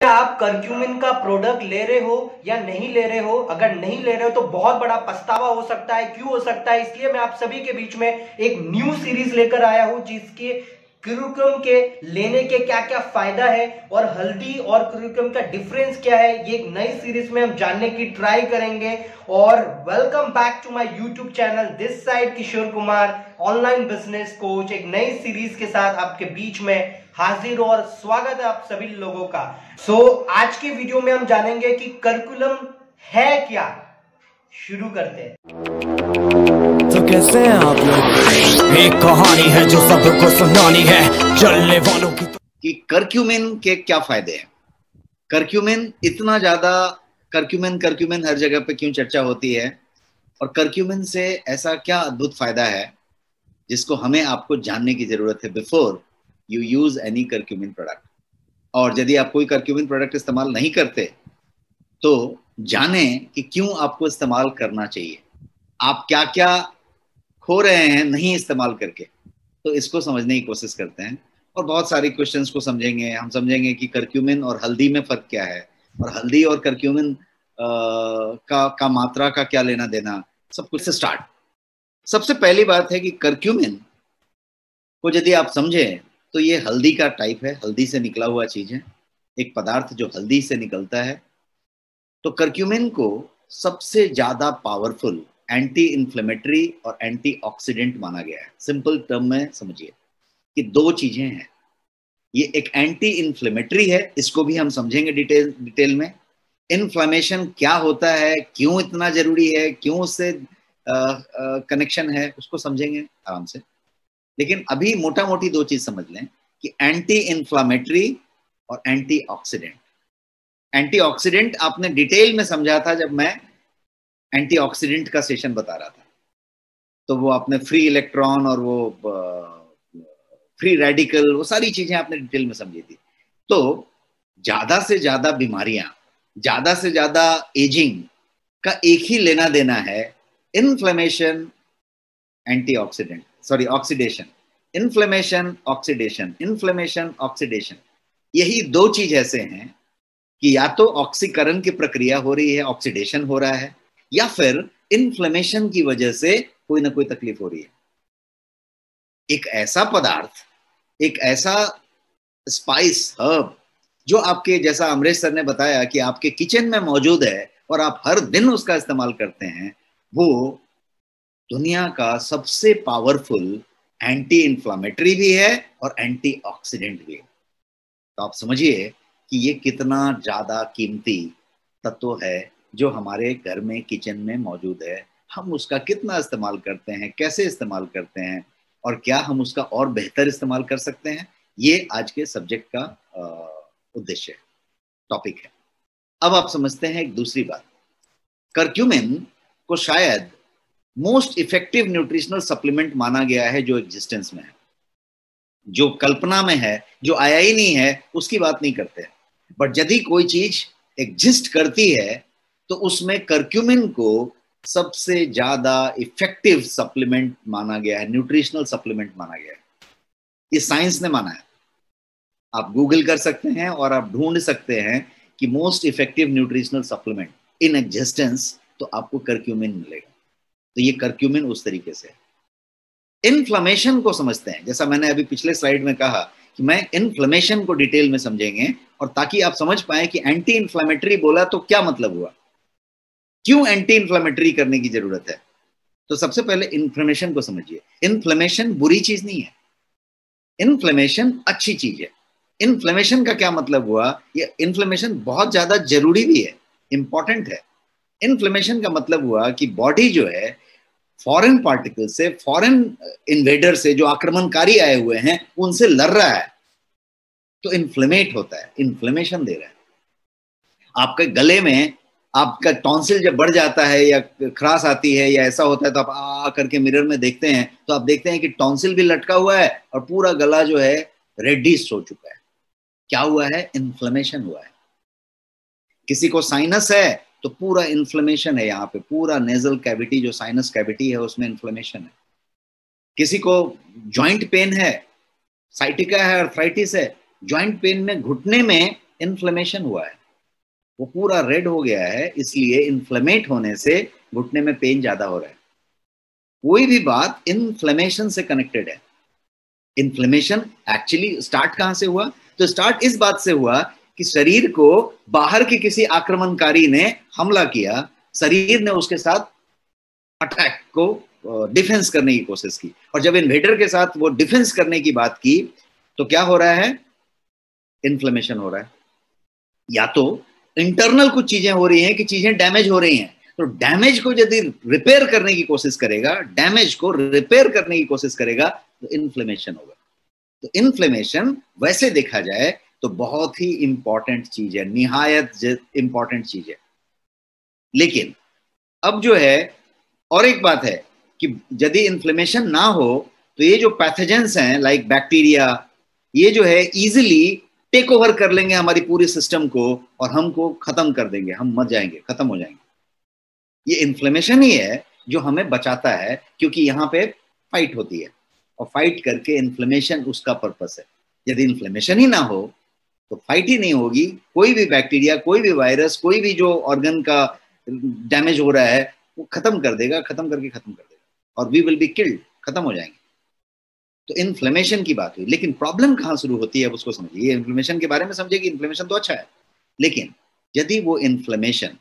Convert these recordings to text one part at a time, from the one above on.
आप करक्यूमिन का प्रोडक्ट ले रहे हो या नहीं ले रहे हो? अगर नहीं ले रहे हो तो बहुत बड़ा पछतावा हो सकता है। क्यों हो सकता है? इसलिए मैं आप सभी के बीच में एक न्यू सीरीज लेकर आया हूं जिसके क्यूरक्यूम के लेने के क्या क्या फायदा है और हल्दी और क्यूरक्यूम का डिफरेंस क्या है, ये एक नई सीरीज में हम जानने की ट्राई करेंगे। और welcome back to my YouTube channel, this side Kishore Kumar, online business coach. एक नई सीरीज के साथ आपके बीच में हाजिर और स्वागत है आप सभी लोगों का। आज के वीडियो में हम जानेंगे कि करक्यूलम है क्या। शुरू करते हैं। तो कैसे हैं आप लोग? एक कहानी है जो सबको सुनानी है, चलने वालों की। कि करक्यूमिन के क्या फायदे हैं? करक्यूमिन इतना ज्यादा, करक्यूमिन हर जगह पे क्यों चर्चा होती है, और करक्यूमिन से ऐसा क्या अद्भुत फायदा है जिसको हमें आपको जानने की जरूरत है before you use any curcumin product. और यदि आप कोई करक्यूमिन प्रोडक्ट इस्तेमाल नहीं करते तो जाने कि क्यों आपको इस्तेमाल करना चाहिए, आप क्या क्या खो रहे हैं नहीं इस्तेमाल करके। तो इसको समझने की कोशिश करते हैं और बहुत सारी क्वेश्चंस को समझेंगे। हम समझेंगे कि करक्यूमिन और हल्दी में फर्क क्या है, और हल्दी और करक्यूमिन का मात्रा का क्या लेना देना, सब कुछ से स्टार्ट। सबसे पहली बात है कि करक्यूमिन को यदि आप समझें तो ये हल्दी का टाइप है, हल्दी से निकला हुआ चीज है, एक पदार्थ जो हल्दी से निकलता है। तो करक्यूमिन को सबसे ज्यादा पावरफुल एंटी इन्फ्लेमेटरी और एंटीऑक्सीडेंट माना गया है। सिंपल टर्म में समझिए कि दो चीजें हैं। ये एक एंटी इन्फ्लेमेटरी है, इसको भी हम समझेंगे डिटेल में। इन्फ्लेमेशन क्या होता है, क्यों इतना जरूरी है, क्यों उससे कनेक्शन है, उसको समझेंगे आराम से। लेकिन अभी मोटा मोटी दो चीज समझ लें कि एंटी इन्फ्लामेटरी और एंटीऑक्सीडेंट। एंटीऑक्सीडेंट आपने डिटेल में समझा था जब मैं एंटीऑक्सीडेंट का सेशन बता रहा था, तो वो आपने फ्री इलेक्ट्रॉन और वो फ्री रेडिकल, वो सारी चीजें आपने डिटेल में समझी थी। तो ज्यादा से ज्यादा बीमारियां, ज्यादा से ज्यादा एजिंग का एक ही लेना देना है, inflammation antioxidant, sorry oxidation, inflammation oxidation, inflammation oxidation. यही दो चीज ऐसे हैं कि या तो ऑक्सीकरण की प्रक्रिया हो रही है, ऑक्सीडेशन हो रहा है, या फिर इन्फ्लेमेशन की वजह से कोई ना कोई तकलीफ हो रही है। एक ऐसा पदार्थ, एक ऐसा स्पाइस हर्ब जो आपके, जैसा अमरीश सर ने बताया, कि आपके किचन में मौजूद है और आप हर दिन उसका इस्तेमाल करते हैं, वो दुनिया का सबसे पावरफुल एंटी इन्फ्लामेटरी भी है और एंटीऑक्सीडेंट भी है। तो आप समझिए कि ये कितना ज्यादा कीमती तत्व है जो हमारे घर में, किचन में मौजूद है। हम उसका कितना इस्तेमाल करते हैं, कैसे इस्तेमाल करते हैं, और क्या हम उसका और बेहतर इस्तेमाल कर सकते हैं, ये आज के सब्जेक्ट का उद्देश्य है, टॉपिक है। अब आप समझते हैं एक दूसरी बात। करक्यूमिन को शायद मोस्ट इफेक्टिव न्यूट्रिशनल सप्लीमेंट माना गया है जो एग्जिस्टेंस में है, जो कल्पना में है, जो आया ही नहीं है, उसकी बात नहीं करते हैं। बट यदि कोई चीज एग्जिस्ट करती है तो उसमें करक्यूमिन को सबसे ज्यादा इफेक्टिव सप्लीमेंट माना गया है, न्यूट्रिशनल सप्लीमेंट माना गया है। ये साइंस ने माना है। आप गूगल कर सकते हैं और आप ढूंढ सकते हैं कि most effective nutritional supplement in existence, तो आपको करक्यूमिन मिलेगा। तो ये करक्यूमिन उस तरीके से है। इन्फ्लेमेशन को समझते हैं, जैसा मैंने अभी पिछले स्लाइड में कहा कि मैं इन्फ्लेमेशन को डिटेल में समझेंगे, और ताकि आप समझ पाए कि एंटी इन्फ्लेमेटरी बोला तो क्या मतलब हुआ, क्यों एंटी इन्फ्लेमेटरी करने की जरूरत है। तो सबसे पहले इन्फ्लेमेशन को समझिए। इन्फ्लेमेशन बुरी चीज नहीं है, इन्फ्लेमेशन अच्छी चीज है। इन्फ्लेमेशन का क्या मतलब हुआ, ये इन्फ्लेमेशन बहुत ज्यादा जरूरी भी है, इंपॉर्टेंट है। इन्फ्लेमेशन का मतलब हुआ कि बॉडी जो है फॉरेन पार्टिकल से, फॉरेन इन्वेडर से, जो आक्रमणकारी आए हुए हैं, उनसे लड़ रहा है, तो इन्फ्लेमेट होता है, इन्फ्लेमेशन दे रहा है। आपके गले में आपका टॉन्सिल जब बढ़ जाता है या खराश आती है या ऐसा होता है, तो आप आ करके मिरर में देखते हैं तो आप देखते हैं कि टॉन्सिल भी लटका हुआ है और पूरा गला जो है रेडिश हो चुका है। क्या हुआ है? इन्फ्लेमेशन हुआ है। किसी को साइनस है तो पूरा इन्फ्लेमेशन है, यहाँ पे पूरा नेजल कैविटी, जो साइनस कैविटी है, उसमें इन्फ्लेमेशन है। किसी को जॉइंट पेन है, साइटिका है, अर्थराइटिस है, जॉइंट पेन में घुटने में इन्फ्लेमेशन हुआ है, वो पूरा रेड हो गया है, इसलिए इन्फ्लेमेट होने से घुटने में पेन ज्यादा हो रहा है। कोई भी बात इन्फ्लेमेशन से कनेक्टेड है। इन्फ्लेमेशन एक्चुअली स्टार्ट कहां से हुआ? तो स्टार्ट इस बात से हुआ कि शरीर को बाहर के किसी आक्रमणकारी ने हमला किया, शरीर ने उसके साथ अटैक को डिफेंस करने की कोशिश की, और जब इन्वेडर के साथ वो डिफेंस करने की बात की तो क्या हो रहा है? इन्फ्लेमेशन हो रहा है। या तो इंटरनल कुछ चीजें हो रही हैं कि चीजें डैमेज हो रही हैं, तो डैमेज को यदि रिपेयर करने की कोशिश करेगा, डैमेज को रिपेयर करने की कोशिश करेगा तो इन्फ्लेमेशन होगा। तो इन्फ्लेमेशन वैसे देखा जाए तो बहुत ही इंपॉर्टेंट चीज है, निहायत इंपॉर्टेंट चीज है। लेकिन अब जो है और एक बात है कि यदि इन्फ्लेमेशन ना हो तो ये जो पैथोजेंस हैं लाइक बैक्टीरिया, ये जो है इजीली टेक ओवर कर लेंगे हमारी पूरी सिस्टम को और हमको खत्म कर देंगे, हम मर जाएंगे, खत्म हो जाएंगे। ये इन्फ्लेमेशन ही है जो हमें बचाता है, क्योंकि यहाँ पे फाइट होती है और फाइट करके इन्फ्लेमेशन उसका पर्पस है। यदि इन्फ्लेमेशन ही ना हो तो फाइट ही नहीं होगी, कोई भी बैक्टीरिया, कोई भी वायरस, कोई भी जो ऑर्गन का डैमेज हो रहा है वो खत्म कर देगा, खत्म करके खत्म कर देगा और वी विल बी किल्ड, खत्म हो जाएंगे। तो इन्फ्लेमेशन की बात हुई, लेकिन प्रॉब्लम कहाँ शुरू होती है अब उसको समझिए। इन्फ्लेमेशन के बारे में समझिए कि इन्फ्लेमेशन तो अच्छा है, लेकिन यदि वो इन्फ्लेमेशन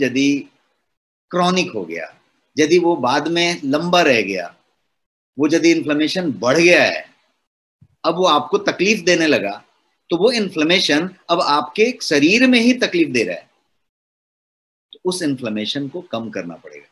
यदि क्रॉनिक हो गया, यदि वो बाद में लंबा रह गया, वो यदि इन्फ्लेमेशन बढ़ गया है, अब वो आपको तकलीफ देने लगा, तो वो इन्फ्लेमेशन अब आपके शरीर में ही तकलीफ दे रहा है, तो उस इन्फ्लेमेशन को कम करना पड़ेगा।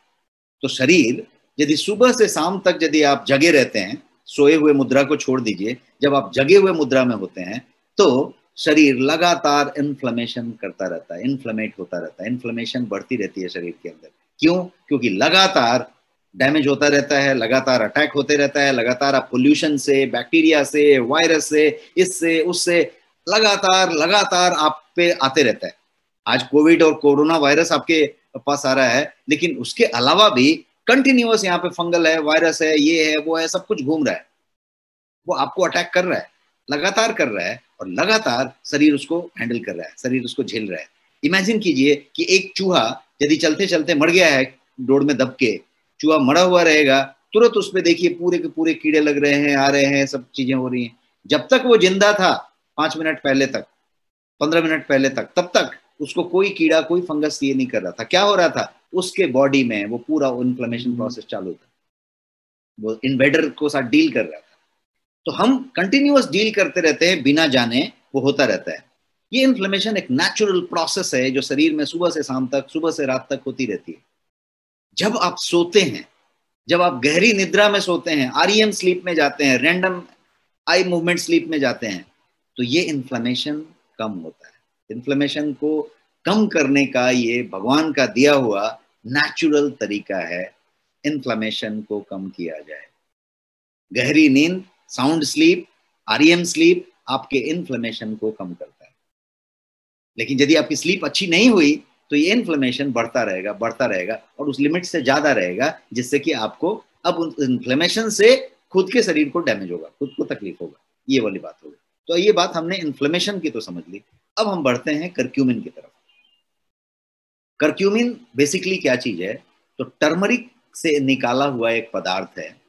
तो शरीर यदि सुबह से शाम तक यदि आप जगे रहते हैं, सोए हुए मुद्रा को छोड़ दीजिए, जब आप जगे हुए मुद्रा में होते हैं तो शरीर लगातार इन्फ्लेमेशन करता रहता है, इन्फ्लेमेट होता रहता है, इन्फ्लेमेशन बढ़ती रहती है शरीर के अंदर। क्यों? क्योंकि लगातार डैमेज होता रहता है, लगातार अटैक होते रहता है, लगातार आप पोल्यूशन से, बैक्टीरिया से, वायरस से, इससे उससे लगातार आप पे आते रहता है। आज कोविड और कोरोना वायरस आपके पास आ रहा है, लेकिन उसके अलावा भी कंटिन्यूअस यहाँ पे फंगल है, वायरस है, ये है, वो है, सब कुछ घूम रहा है, वो आपको अटैक कर रहा है, लगातार कर रहा है, और लगातार शरीर उसको हैंडल कर रहा है, शरीर उसको झेल रहा है। इमेजिन कीजिए कि एक चूहा यदि चलते चलते मर गया है, डोर में दब के चूहा मरा हुआ रहेगा, तुरंत उस पर देखिए पूरे के पूरे कीड़े लग रहे हैं, आ रहे हैं, सब चीजें हो रही हैं। जब तक वो जिंदा था 5 मिनट पहले तक, 15 मिनट पहले तक, तब तक उसको कोई कीड़ा, कोई फंगस ये नहीं कर रहा था। क्या हो रहा था? उसके बॉडी में वो पूरा इन्फ्लेमेशन प्रोसेस चालू था, वो इन्वेडर को साथ डील कर रहा था। तो हम कंटिन्यूअस डील करते रहते हैं बिना जाने, वो होता रहता है। ये इन्फ्लेमेशन एक नेचुरल प्रोसेस है जो शरीर में सुबह से शाम तक, सुबह से रात तक होती रहती है। जब आप सोते हैं, जब आप गहरी निद्रा में सोते हैं, REM स्लीप में जाते हैं, रैंडम आई मूवमेंट स्लीप में जाते हैं, तो ये इन्फ्लेमेशन कम होता है। इन्फ्लेमेशन को कम करने का ये भगवान का दिया हुआ नेचुरल तरीका है, इन्फ्लेमेशन को कम किया जाए। गहरी नींद, साउंड स्लीप, REM स्लीप आपके इन्फ्लेमेशन को कम करता है। लेकिन यदि आपकी स्लीप अच्छी नहीं हुई तो ये इन्फ्लेमेशन बढ़ता रहेगा और उस लिमिट से ज्यादा रहेगा, जिससे कि आपको अब उस इन्फ्लेमेशन से खुद के शरीर को डैमेज होगा, खुद को तकलीफ होगा, ये वाली बात होगी। तो ये बात हमने इन्फ्लेमेशन की तो समझ ली। अब हम बढ़ते हैं करक्यूमिन की तरफ। करक्यूमिन बेसिकली क्या चीज है? तो टर्मरिक से निकाला हुआ एक पदार्थ है,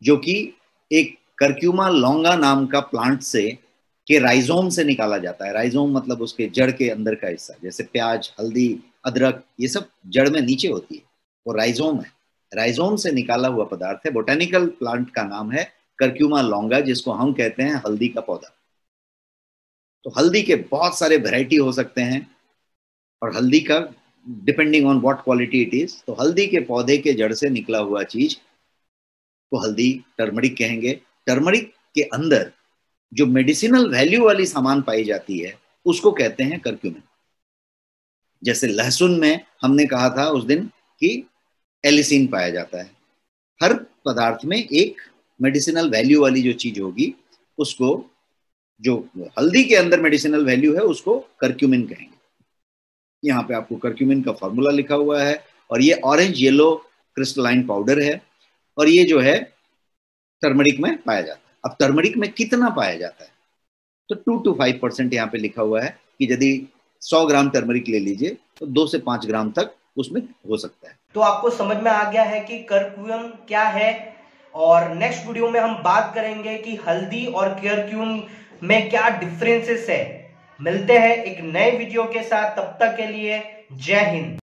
जो कि एक करक्यूमा लॉन्गा नाम का प्लांट से के राइजोम से निकाला जाता है। राइजोम मतलब उसके जड़ के अंदर का हिस्सा, जैसे प्याज, हल्दी, अदरक, ये सब जड़ में नीचे होती है, वो राइजोम है। राइजोम से निकाला हुआ पदार्थ है। बोटेनिकल प्लांट का नाम है करक्यूमा लॉन्गा, जिसको हम कहते हैं हल्दी का पौधा। तो हल्दी के बहुत सारे वैरायटी हो सकते हैं, और हल्दी का depending on what quality it is, तो हल्दी के पौधे के जड़ से निकला हुआ चीज को हल्दी, टर्मरिक कहेंगे। टर्मरिक के अंदर जो मेडिसिनल वैल्यू वाली सामान पाई जाती है उसको कहते हैं करक्यूमिन। जैसे लहसुन में हमने कहा था उस दिन कि एलिसिन पाया जाता है। हर पदार्थ में एक मेडिसिनल वैल्यू वाली जो चीज होगी, उसको, जो हल्दी के अंदर मेडिसिनल वैल्यू है, उसको करक्यूमिन कहेंगे। यहाँ पे आपको करक्यूमिन का फॉर्मूला लिखा हुआ है, और ये ऑरेंज येलो क्रिस्टलाइन पाउडर है, और ये जो है टर्मरिक में पाया जाता है। अब टर्मरिक में कितना पाया जाता है? तो 2 to 5% यहाँ पे लिखा हुआ है कि यदि 100 ग्राम टर्मरिक ले लीजिए तो 2 से 5 ग्राम तक उसमें हो सकता है। तो आपको समझ में आ गया है कि करक्यूम क्या है, और नेक्स्ट वीडियो में हम बात करेंगे कि हल्दी और करक्यूम में क्या डिफरेंसेस है। मिलते हैं एक नए वीडियो के साथ, तब तक के लिए जय हिंद।